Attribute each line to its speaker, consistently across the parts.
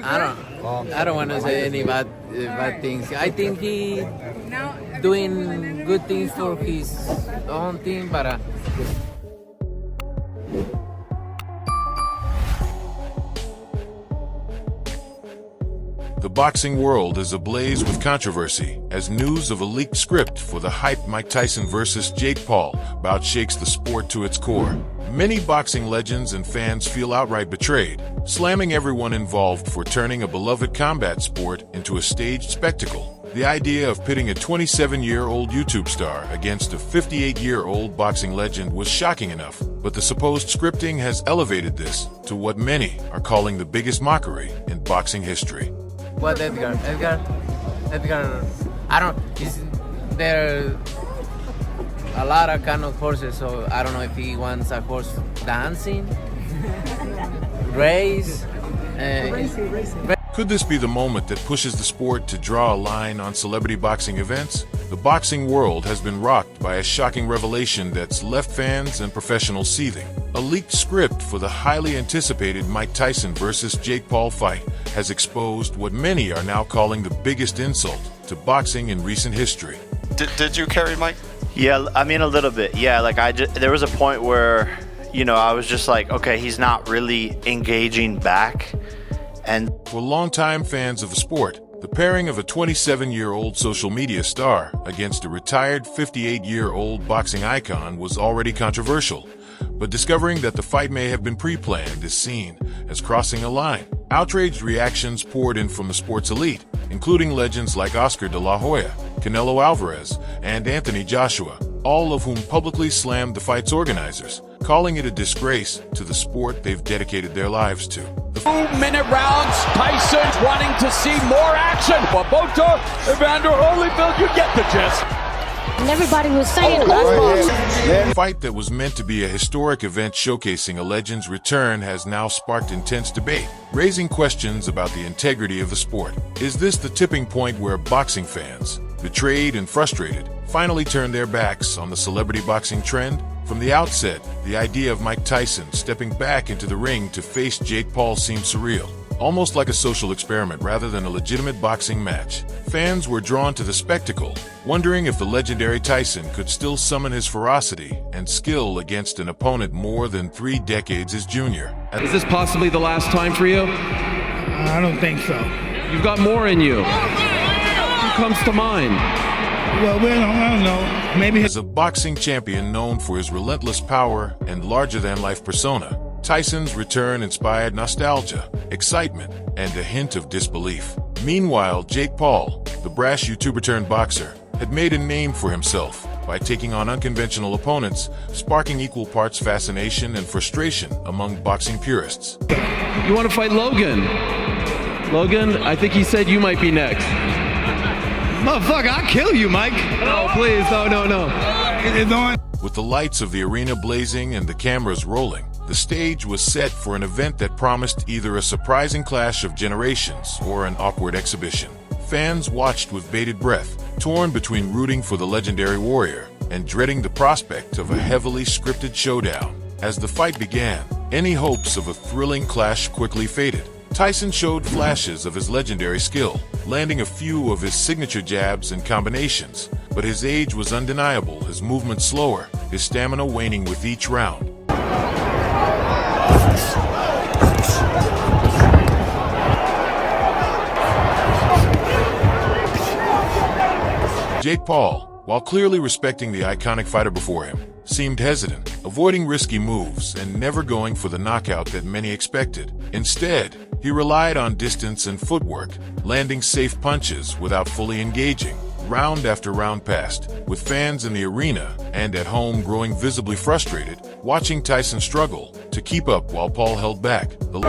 Speaker 1: I don't want to say any bad things. I think he doing good things for his own team, but.
Speaker 2: The boxing world is ablaze with controversy as news of a leaked script for the hyped Mike Tyson versus Jake Paul bout shakes the sport to its core. Many boxing legends and fans feel outright betrayed, slamming everyone involved for turning a beloved combat sport into a staged spectacle. The idea of pitting a 27-year-old YouTube star against a 58-year-old boxing legend was shocking enough, but the supposed scripting has elevated this to what many are calling the biggest mockery in boxing history.
Speaker 1: What Edgar, I don't, there are a lot of kind of horses, so I don't know if he wants a horse dancing, race.
Speaker 2: Could this be the moment that pushes the sport to draw a line on celebrity boxing events? The boxing world has been rocked by a shocking revelation that's left fans and professionals seething. A leaked script for the highly anticipated Mike Tyson versus Jake Paul fight has exposed what many are now calling the biggest insult to boxing in recent history.
Speaker 3: Did you carry Mike?
Speaker 4: Yeah, I mean a little bit. Yeah, like there was a point where, I was just like, okay, he's not really engaging back. And
Speaker 2: for longtime fans of the sport, the pairing of a 27-year-old social media star against a retired 58-year-old boxing icon was already controversial. But discovering that the fight may have been pre-planned is seen as crossing a line. Outraged reactions poured in from the sports elite, including legends like Oscar de la Hoya, Canelo Alvarez, and Anthony Joshua, all of whom publicly slammed the fight's organizers, calling it a disgrace to the sport they've dedicated their lives to.
Speaker 5: 2-minute rounds, Tyson wanting to see more action. Waboto, Evander Holyfield, you get the gist.
Speaker 6: And everybody was saying,
Speaker 2: The fight that was meant to be a historic event showcasing a legend's return has now sparked intense debate, raising questions about the integrity of the sport. Is this the tipping point where boxing fans, betrayed and frustrated, finally turn their backs on the celebrity boxing trend? From the outset, the idea of Mike Tyson stepping back into the ring to face Jake Paul seemed surreal, almost like a social experiment rather than a legitimate boxing match. Fans were drawn to the spectacle, wondering if the legendary Tyson could still summon his ferocity and skill against an opponent more than 3 decades his junior.
Speaker 7: Is this possibly the last time for you?
Speaker 8: I don't think so.
Speaker 7: You've got more in you. Who comes to mind?
Speaker 8: Well, I don't know. Maybe
Speaker 2: as a boxing champion known for his relentless power and larger-than-life persona, Tyson's return inspired nostalgia, excitement, and a hint of disbelief. Meanwhile, Jake Paul, the brash YouTuber-turned-boxer, had made a name for himself by taking on unconventional opponents, sparking equal parts fascination and frustration among boxing purists.
Speaker 7: You want to fight Logan? Logan, I think he said you might be next.
Speaker 8: motherfucker, I'll kill you, Mike.
Speaker 7: No, please, no.
Speaker 8: It's on.
Speaker 2: With the lights of the arena blazing and the cameras rolling, the stage was set for an event that promised either a surprising clash of generations or an awkward exhibition. Fans watched with bated breath, torn between rooting for the legendary warrior and dreading the prospect of a heavily scripted showdown. As the fight began, any hopes of a thrilling clash quickly faded. Tyson showed flashes of his legendary skill, landing a few of his signature jabs and combinations, but his age was undeniable, his movement slower, his stamina waning with each round. Jake Paul, while clearly respecting the iconic fighter before him, seemed hesitant, avoiding risky moves and never going for the knockout that many expected. Instead, he relied on distance and footwork, landing safe punches without fully engaging. Round after round passed, with fans in the arena and at home growing visibly frustrated, watching Tyson struggle to keep up while Paul held back. The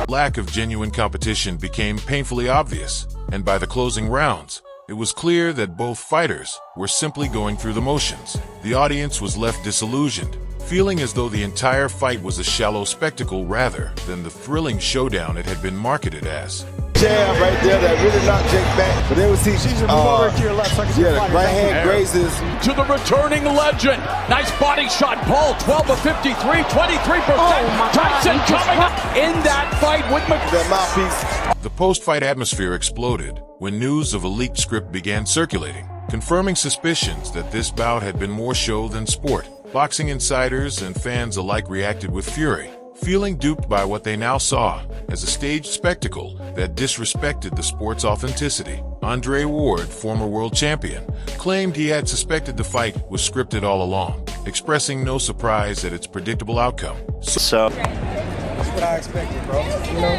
Speaker 2: lack of genuine competition became painfully obvious, and by the closing rounds, it was clear that both fighters were simply going through the motions. The audience was left disillusioned, feeling as though the entire fight was a shallow spectacle rather than the thrilling showdown it had been marketed as.
Speaker 3: jab right there that really knocked Jake back. But then we see
Speaker 5: She's a over to your left, so I can see
Speaker 3: the right hand grazes.
Speaker 5: To the returning legend. Nice body shot. Paul, 12 of 53, 23%. Tyson coming up in that fight with
Speaker 3: That mouthpiece.
Speaker 2: The post-fight atmosphere exploded when news of a leaked script began circulating, confirming suspicions that this bout had been more show than sport. Boxing insiders and fans alike reacted with fury, feeling duped by what they now saw as a staged spectacle that disrespected the sport's authenticity. Andre Ward, former world champion, claimed he had suspected the fight was scripted all along, expressing no surprise at its predictable outcome.
Speaker 4: So
Speaker 9: That's what I expected, bro. You know,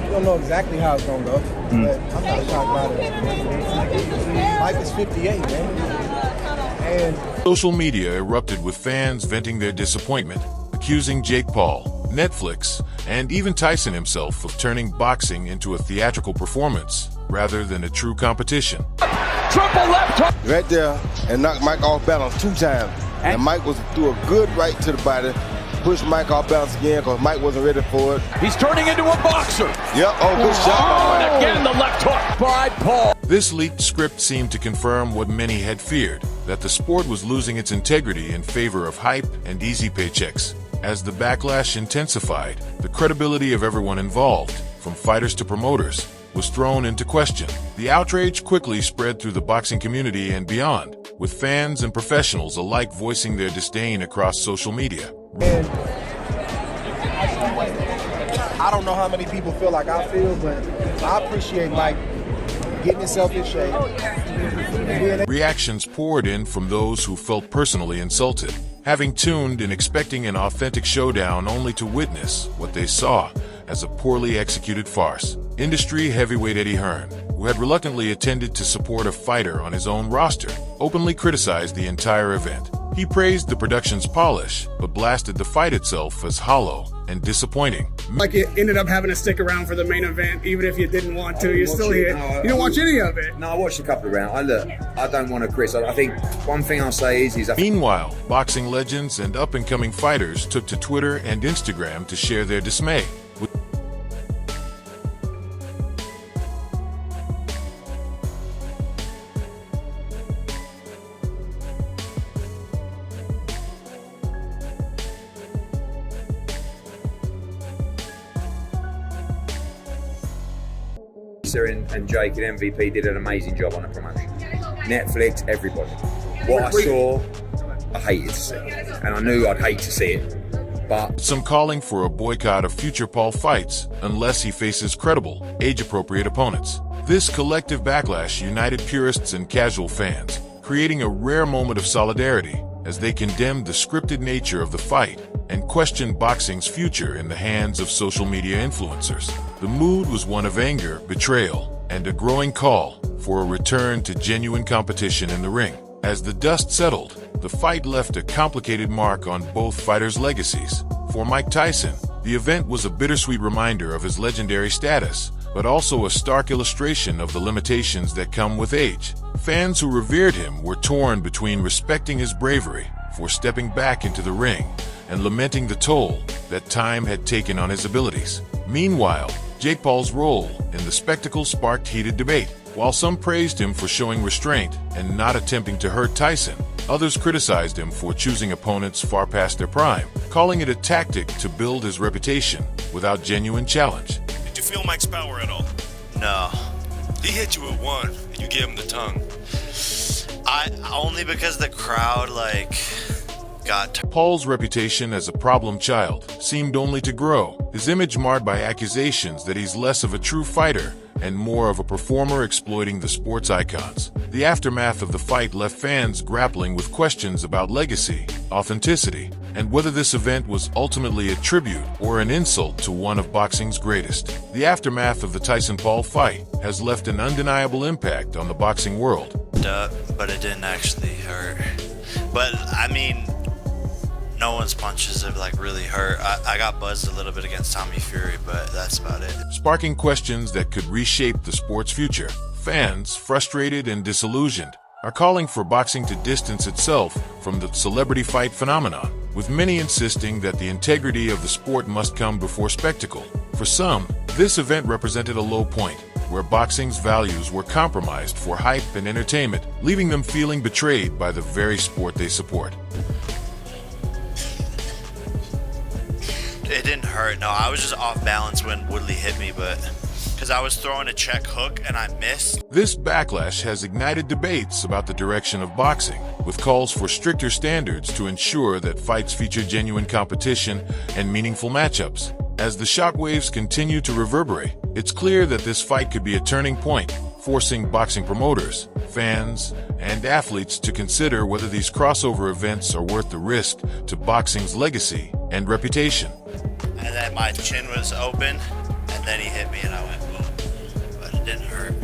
Speaker 9: you don't know exactly how it's gonna go, but I'm not shocked by it. Mike is 58, man. And
Speaker 2: social media erupted with fans venting their disappointment, accusing Jake Paul, Netflix, and even Tyson himself of turning boxing into a theatrical performance rather than a true competition.
Speaker 5: triple left hook.
Speaker 3: Right there and knocked Mike off balance 2 times. And Mike threw a good right to the body. Pushed Mike off balance again because Mike wasn't ready for it.
Speaker 5: He's turning into a boxer.
Speaker 3: Yep, good shot.
Speaker 5: And again, the left hook by Paul.
Speaker 2: This leaked script seemed to confirm what many had feared, that the sport was losing its integrity in favor of hype and easy paychecks. As the backlash intensified, the credibility of everyone involved, from fighters to promoters, was thrown into question. The outrage quickly spread through the boxing community and beyond, with fans and professionals alike voicing their disdain across social media.
Speaker 9: And I don't know how many people feel like I feel, but I appreciate Mike getting himself in shape.
Speaker 2: Reactions poured in from those who felt personally insulted, having tuned in expecting an authentic showdown only to witness what they saw as a poorly executed farce. Industry heavyweight Eddie Hearn, who had reluctantly attended to support a fighter on his own roster, openly criticized the entire event. He praised the production's polish, but blasted the fight itself as hollow and disappointing.
Speaker 10: Like, it ended up having to stick around for the main event, even if you didn't want to. You're still here. You didn't watch any of it.
Speaker 11: No, I watched a couple of rounds. I don't want to Chris. I think one thing I'll say is
Speaker 2: Meanwhile, boxing legends and up-and-coming fighters took to Twitter and Instagram to share their dismay.
Speaker 11: and Jake and MVP did an amazing job on the promotion. Netflix, everybody. What I saw, I hated to see, and I knew I'd hate to see it. But
Speaker 2: some calling for a boycott of future Paul fights unless he faces credible, age-appropriate opponents. This collective backlash united purists and casual fans, creating a rare moment of solidarity as they condemned the scripted nature of the fight and questioned boxing's future in the hands of social media influencers. The mood was one of anger, betrayal, and a growing call for a return to genuine competition in the ring. As the dust settled, the fight left a complicated mark on both fighters' legacies. For Mike Tyson, the event was a bittersweet reminder of his legendary status, but also a stark illustration of the limitations that come with age. Fans who revered him were torn between respecting his bravery for stepping back into the ring and lamenting the toll that time had taken on his abilities. Meanwhile, Jake Paul's role in the spectacle sparked heated debate. While some praised him for showing restraint and not attempting to hurt Tyson, others criticized him for choosing opponents far past their prime, calling it a tactic to build his reputation without genuine challenge.
Speaker 12: Did you feel Mike's power at all?
Speaker 4: No.
Speaker 12: He hit you with one, and you gave him the tongue.
Speaker 4: Only because the crowd, got...
Speaker 2: Paul's reputation as a problem child seemed only to grow, his image marred by accusations that he's less of a true fighter and more of a performer exploiting the sport's icons. The aftermath of the fight left fans grappling with questions about legacy, authenticity, and whether this event was ultimately a tribute or an insult to one of boxing's greatest. The aftermath of the Tyson-Paul fight has left an undeniable impact on the boxing world.
Speaker 4: But it didn't actually hurt. But, no one's punches have really hurt. I got buzzed a little bit against Tommy Fury, but that's about it.
Speaker 2: Sparking questions that could reshape the sport's future. Fans, frustrated and disillusioned, are calling for boxing to distance itself from the celebrity fight phenomenon, with many insisting that the integrity of the sport must come before spectacle. For some, this event represented a low point, where boxing's values were compromised for hype and entertainment, leaving them feeling betrayed by the very sport they support.
Speaker 4: It didn't hurt. No, I was just off balance when Woodley hit me, but because I was throwing a check hook and I missed.
Speaker 2: This backlash has ignited debates about the direction of boxing, with calls for stricter standards to ensure that fights feature genuine competition and meaningful matchups. As the shockwaves continue to reverberate, it's clear that this fight could be a turning point, forcing boxing promoters, fans, and athletes to consider whether these crossover events are worth the risk to boxing's legacy and reputation.
Speaker 4: And then my chin was open, and then he hit me and I went boom. But it didn't hurt.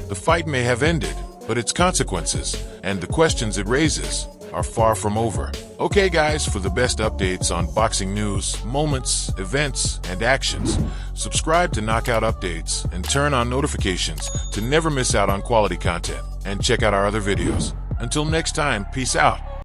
Speaker 2: The fight may have ended, but its consequences and the questions it raises are far from over. Okay guys, for the best updates on boxing news, moments, events, and actions, subscribe to Knockout Updates and turn on notifications to never miss out on quality content. And check out our other videos. Until next time, peace out.